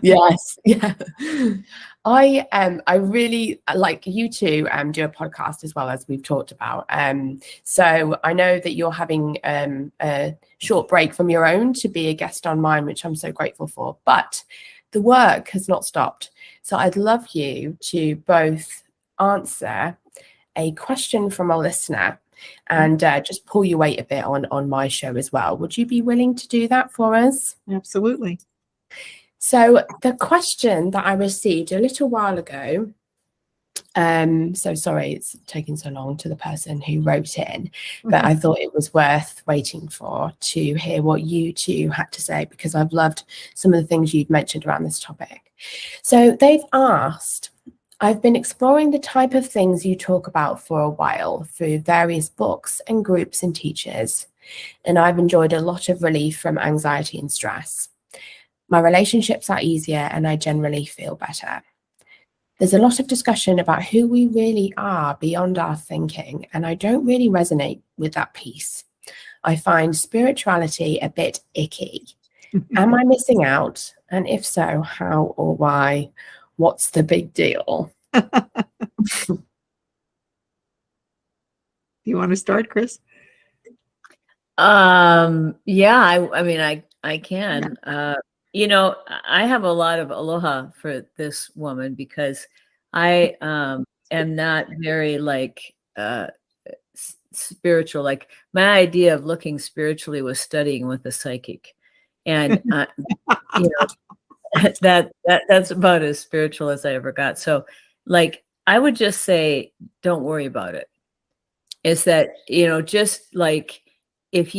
Yes, yeah. I really like you two do a podcast as well, as we've talked about. So I know that you're having a short break from your own to be a guest on mine, which I'm so grateful for. But the work has not stopped. So I'd love you to both answer a question from a listener and just pull your weight a bit on my show as well. Would you be willing to do that for us? Absolutely. So the question that I received a little while ago, so sorry it's taking so long to the person who wrote in, but I thought it was worth waiting for to hear what you two had to say, because I've loved some of the things you've mentioned around this topic. So they've asked, I've been exploring the type of things you talk about for a while through various books and groups and teachers, and I've enjoyed a lot of relief from anxiety and stress. My relationships are easier and I generally feel better. There's a lot of discussion about who we really are beyond our thinking, and I don't really resonate with that piece. I find spirituality a bit icky. Am I missing out? And if so, how or why? What's the big deal? You want to start, Chris? Yeah, I mean, I can. You know, I have a lot of aloha for this woman because I am not very like spiritual. Like my idea of looking spiritually was studying with a psychic, and you know that's about as spiritual as I ever got. So, like, I would just say, don't worry about it. Is that, you know, just like if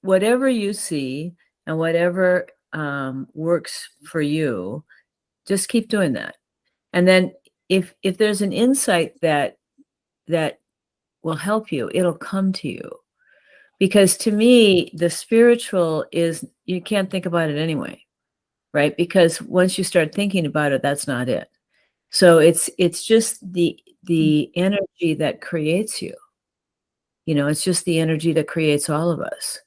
whatever you see and whatever works for you, just keep doing that. And then if there's an insight that will help you, it'll come to you. Because to me, the spiritual is, you can't think about it anyway, right? Because once you start thinking about it, that's not it. So it's just the energy that creates you. You know, it's just the energy that creates all of us.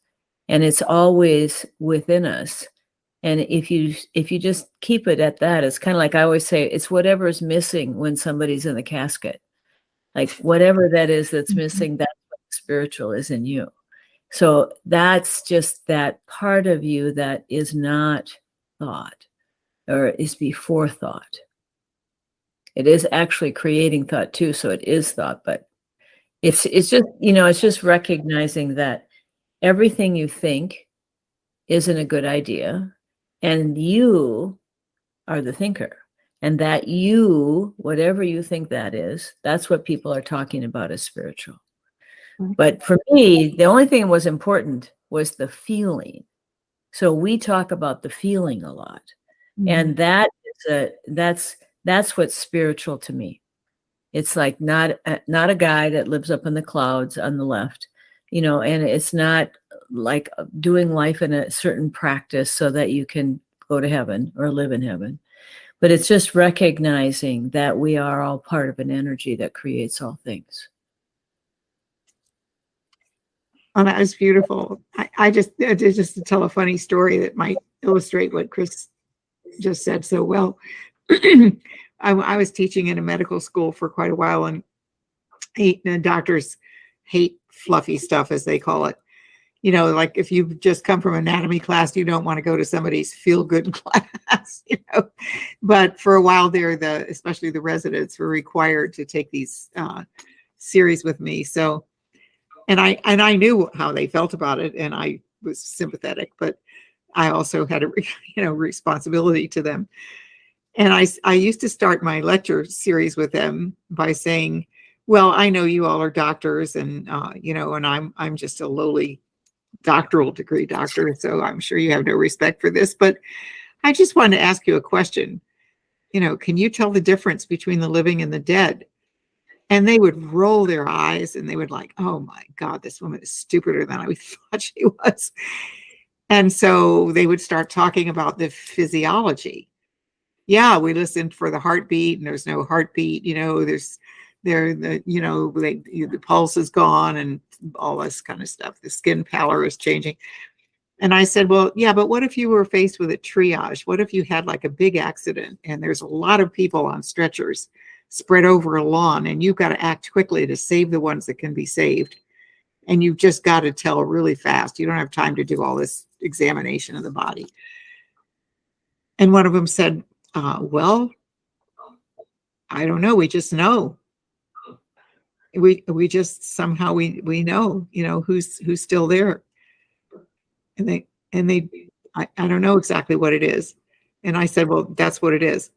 And it's always within us. And if you just keep it at that, it's kind of like I always say, it's whatever is missing when somebody's in the casket. Like whatever that is that's missing, that's what spiritual is in you. So that's just that part of you that is not thought or is before thought. It is actually creating thought too, so it is thought, but it's just, you know, it's just recognizing that everything you think isn't a good idea, and you are the thinker, and that you, whatever you think that is, that's what people are talking about as spiritual. But for me, the only thing that was important was the feeling. So we talk about the feeling a lot, and that is that's what's spiritual to me. It's like not a guy that lives up in the clouds on the left, you know, and it's not like doing life in a certain practice so that you can go to heaven or live in heaven. But it's just recognizing that we are all part of an energy that creates all things. Oh, that was beautiful. I just to tell a funny story that might illustrate what Chris just said so well. I was teaching in a medical school for quite a while, and doctors hate fluffy stuff, as they call it. You know, like if you've just come from anatomy class, you don't want to go to somebody's feel-good class, you know. But for a while there, especially the residents were required to take these series with me. So, and I knew how they felt about it, and I was sympathetic, but I also had a responsibility to them. And I used to start my lecture series with them by saying, well, I know you all are doctors, and and I'm just a lowly doctoral degree doctor, so I'm sure you have no respect for this, but I just wanted to ask you a question. You know, can you tell the difference between the living and the dead? And they would roll their eyes and they would like, oh my God, this woman is stupider than I thought she was. And so they would start talking about the physiology. Yeah, we listened for the heartbeat, and there's no heartbeat. You know, the pulse is gone and all this kind of stuff. The skin pallor is changing. And I said, well, yeah, but what if you were faced with a triage? What if you had like a big accident and there's a lot of people on stretchers spread over a lawn, and you've got to act quickly to save the ones that can be saved. And you've just got to tell really fast. You don't have time to do all this examination of the body. And one of them said, well, I don't know. We just know. We just somehow we know, who's still there. And I don't know exactly what it is. And I said, well, that's what it is.